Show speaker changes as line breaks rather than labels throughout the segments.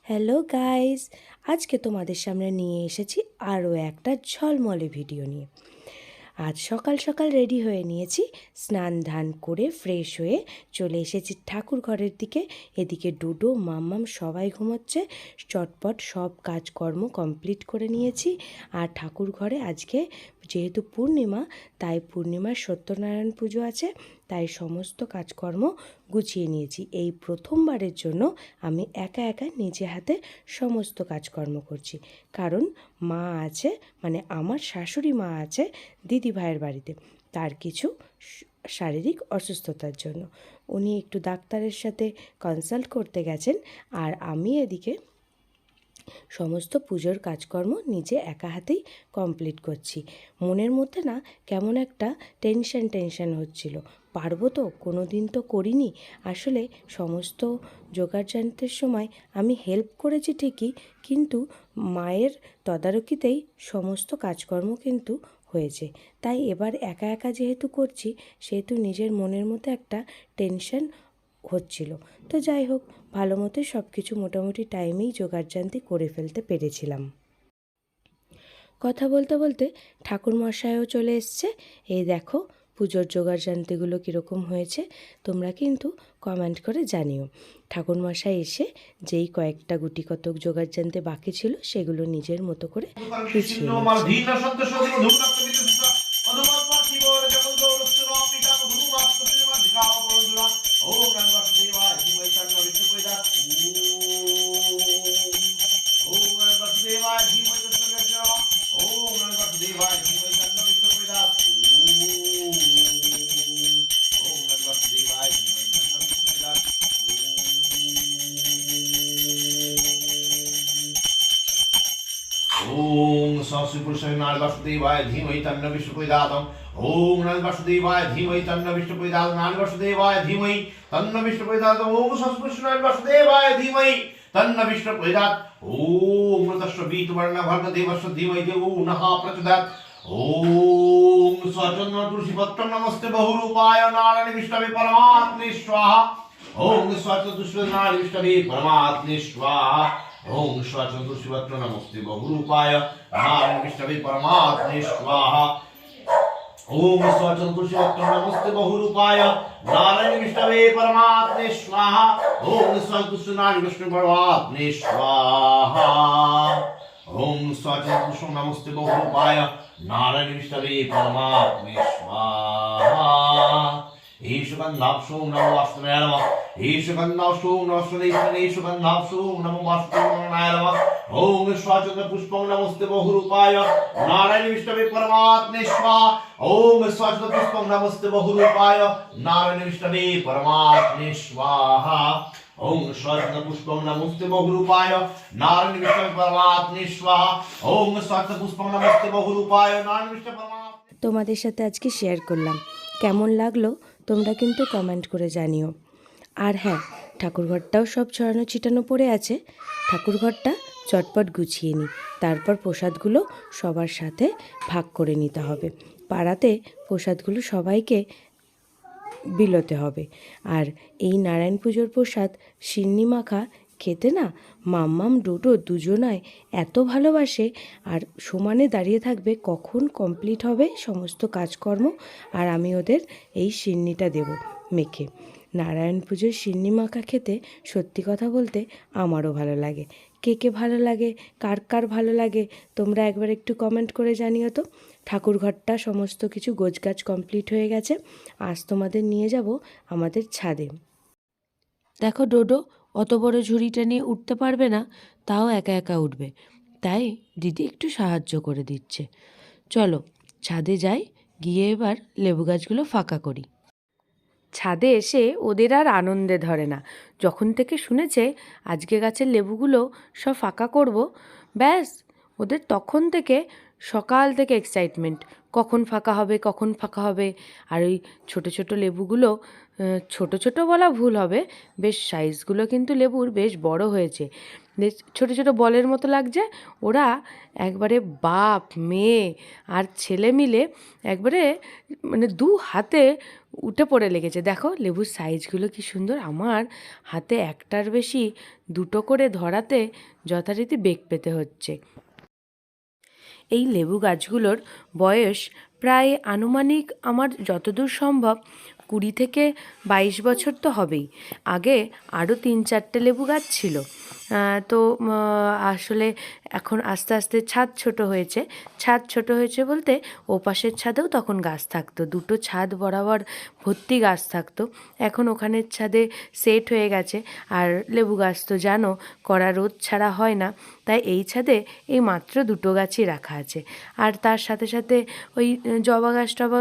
Hello guys, আজকে তোমাদের সামনে নিয়ে এসেছি আরও একটা ঝলমলে ভিডিও নিয়ে। আজ সকাল সকাল রেডি হয়ে নিয়েছি, স্নান ধান করে ফ্রেশ হয়ে চলে এসেছি ঠাকুর ঘরের দিকে। এদিকে ডুডো মাম্মাম সবাই ঘুমোচ্ছে, চটপট সব কাজকর্ম কমপ্লিট করে নিয়েছি। আর ঠাকুর ঘরে আজকে যেহেতু পূর্ণিমা, তাই পূর্ণিমার সত্যনারায়ণ পুজো আছে, তাই সমস্ত কাজকর্ম গুছিয়ে নিয়েছি। এই প্রথমবারের জন্য আমি একা একা নিজে হাতে সমস্ত কাজকর্ম করছি, কারণ মা আছে, মানে আমার শাশুড়ি মা আছে দিদি ভাইয়ের বাড়িতে, তার কিছু শারীরিক অসুস্থতার জন্য উনি একটু ডাক্তারের সাথে কনসাল্ট করতে গেছেন। আর আমি এদিকে সমস্ত পুজোর কাজকর্ম নিজে একা হাতেই কমপ্লিট করছি। মনের মধ্যে না কেমন একটা টেনশন হচ্ছিল, পারবো তো, কোনো দিন তো করিনি। আসলে সমস্ত জোগাড়যন্ত্রের সময় আমি হেল্প করেছি ঠিকই, কিন্তু মায়ের তদারকিতেই সমস্ত কাজকর্ম কিন্তু হয়েছে। তাই এবার একা একা যেহেতু করছি, সেহেতু নিজের মনের মধ্যে একটা টেনশন হচ্ছিল। তো যাই হোক, ভালো মতোই সব কিছু মোটামুটি টাইমেই জোগাড়যন্ত্র করে ফেলতে পেরেছিলাম। কথা বলতে বলতে ঠাকুরমশাইও চলে এসছে। এই দেখো পুজোর জোগাড়যন্ত্রগুলো কীরকম হয়েছে, তোমরা কিন্তু কমেন্ট করে জানিও। ঠাকুরমশাই এসে যেই কয়েকটা গুটি কতক জোগাড়যন্ত্র বাকি ছিল সেগুলো নিজের মতো করে গুছিয়ে
ओम सरस्वती पुरुषाय नारायण वासुदेवाय धीमहि तन्नो विष्णु प्रचोदयात्। ओम नारायण वासुदेवाय धीमहि तन्नो विष्णु प्रचोदयात्। नारायण वासुदेवाय धीमहि तन्नो विष्णु प्रचोदयात्। ओम सरस्वती पुरुषाय वासुदेवाय धीमहि तन्नो विष्णु प्रचोदयात्। ओम मृतस्य वीतवर्ण भर्गदेवस्य धीमहि देवो नः प्रचोदयात्। ओम स्वचंद्र तुलसी पत्रं नमस्ते बहुरूपाय नारायण विष्णवे परमात्मने स्वाहा। ओम स्वचंद्र तुलसी नारायण विष्णवे परमात्मने स्वाहा। ओम स्वाचन तुलसीपत्र नमस्ते बहुरूपाय नारायण विष्णवे परमात्मने स्वाहा। ओम स्वाचन तुलसीपत्र नमस्ते बहुरूपाय नारायण विष्णवे परमात्मने स्वाहा। ओम स्वाचन तुलसी नारायण विष्णु परमात्मने स्वाहा। ओम स्वाचन तुलसी नमस्ते बहुरूपाय नारायण विष्णवे परमात्मने स्वाहा। ईशुगंधाप्सु नमो वासुदेवाय नमः। ईशुगंधाप्सु नमः ईशुगंधाप्सु नमो वासुदेवाय नमः। ओम स्वाचन्द्र पुष्पं नमस्ते बहुरूपाय नारायण विष्णवे परमात्मने स्वाहा। ओम स्वाचन्द्र पुष्पं नमस्ते बहुरूपाय नारायण विष्णवे परमात्मने स्वाहा। ओम स्वाचन्द्र पुष्पं नमस्ते बहुरूपाय नारायण विष्णवे परमात्मने स्वाहा। ओम स्वाचन्द्र पुष्पं नमस्ते बहुरूपाय नारायण विष्णवे परमात्मने।
তোমাদের সাথে আজকে শেয়ার করলাম, কেমন লাগলো তোমরা কিন্তু কমেন্ট করে জানিও। আর হ্যাঁ, ঠাকুরঘরটাও সব ছড়ানো ছিটানো পড়ে আছে, ঠাকুরঘরটা চটপট গুছিয়ে নিই, তারপর প্রসাদগুলো সবার সাথে ভাগ করে নিতে হবে। পাড়াতে প্রসাদগুলো সবাইকে বিলোতে হবে। আর এই নারায়ণ পুজোর প্রসাদ সিন্নি মাখা খেতে না মাম্মাম ডুডো দুজনায় এত ভালোবাসে, আর সমানে দাঁড়িয়ে থাকবে কখন কমপ্লিট হবে সমস্ত কাজকর্ম, আর আমি ওদের এই সিন্নিটা দেব মেখে। নারায়ণ পুজোর সিন্নি মাখা খেতে সত্যি কথা বলতে আমারও ভালো লাগে। কে কে ভালো লাগে, কার কার ভালো লাগে, তোমরা একবার একটু কমেন্ট করে জানিও তো। ঠাকুরঘরটা সমস্ত কিছু গোছগাছ কমপ্লিট হয়ে গেছে। আজ তোমাদের নিয়ে যাব আমাদের ছাদে। দেখো ডোডো অত বড় ঝুড়িটা নিয়ে উঠতে পারবে না, তাও একা একা উঠবে, তাই দিদি একটু সাহায্য করে দিচ্ছে। চলো ছাদে যাই, গিয়ে এবার লেবু গাছগুলো ফাঁকা করি। ছাদে এসে ওদের আর আনন্দে ধরে না। যখন থেকে শুনেছে আজকে গাছের লেবুগুলো সব ফাঁকা করব, ব্যাস ওদের তখন থেকে সকাল থেকে এক্সাইটমেন্ট, কখন ফাঁকা হবে কখন ফাঁকা হবে। আর ওই ছোটো ছোটো লেবুগুলো, ছোটো ছোটো বলা ভুল হবে, বেশ সাইজগুলো কিন্তু লেবুর বেশ বড় হয়েছে, বেশ ছোটো ছোটো বলের মতো লাগছে। ওরা একবারে বাপ মেয়ে আর ছেলে মিলে একবারে মানে দু হাতে উঠে পড়ে লেগেছে। দেখো লেবুর সাইজগুলো কি সুন্দর, আমার হাতে একটার বেশি দুটো করে ধরাতে যথারীতি বেগ পেতে হচ্ছে। এই লেবু গাছগুলোর বয়স প্রায় আনুমানিক আমার যতদূর সম্ভব 20 থেকে 22 বছর তো হবেই। আগে আরও 3-4টে লেবু গাছ ছিল, তো আসলে এখন আস্তে আস্তে ছাদ ছোট হয়েছে। ছাদ ছোট হয়েছে বলতে ওপাশের ছাদেও তখন গাছ থাকতো, দুটো ছাদ বরাবর ভর্তি গাছ থাকতো। এখন ওখানের ছাদে সেট হয়ে গেছে, আর লেবু গাছ তো জানো কড়া রোদ ছাড়া হয় না, তাই এই ছাদে এই মাত্র দুটো গাছই রাখা আছে। আর তার সাথে সাথে ওই জবা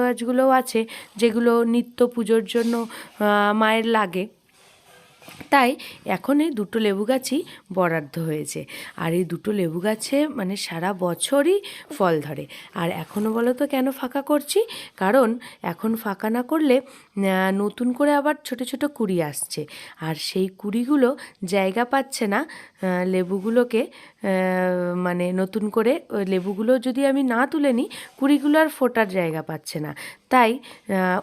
গাছগুলোও আছে, যেগুলো নিত্য পুজোর জন্য মায়ের লাগে। তাই এখন এই দুটো লেবু গাছই বরাদ্দ হয়েছে, আর এই দুটো লেবু গাছে মানে সারা বছরই ফল ধরে। আর এখনও বলো তো কেন ফাঁকা করছি, কারণ এখন ফাঁকা না করলে নতুন করে আবার ছোট ছোট কুঁড়ি আসছে, আর সেই কুঁড়িগুলো জায়গা পাচ্ছে না লেবুগুলোকে, মানে নতুন করে লেবুগুলো যদি আমি না তুলে নিই কুঁড়িগুলো আর ফোটার জায়গা পাচ্ছে না। তাই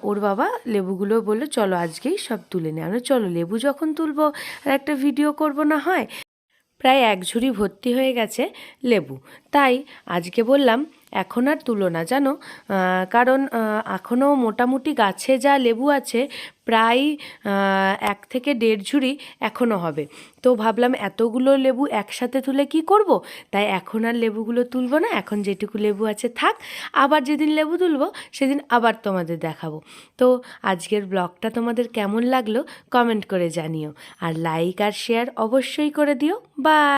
ওর বাবা লেবুগুলো বললো চলো আজকেই সব তুলে নে। আমরা চলো লেবু যখন তুলবো আর একটা ভিডিও করব না হয়। প্রায় এক ঝুড়ি ভর্তি হয়ে গেছে লেবু, তাই আজকে বললাম এখন আর তুলো না জানো, কারণ এখনও মোটামুটি গাছে যা লেবু আছে প্রায় 1 থেকে 1.5 ঝুড়ি এখনও হবে। তো ভাবলাম এতগুলো লেবু একসাথে তুলে কি করব, তাই এখন আর লেবুগুলো তুলবো না, এখন যেটুকু লেবু আছে থাক, আবার যেদিন লেবু তুলবো সেদিন আবার তোমাদের দেখাবো। তো আজকের ব্লগটা তোমাদের কেমন লাগলো কমেন্ট করে জানিও, আর লাইক আর শেয়ার অবশ্যই করে দিও। বাই।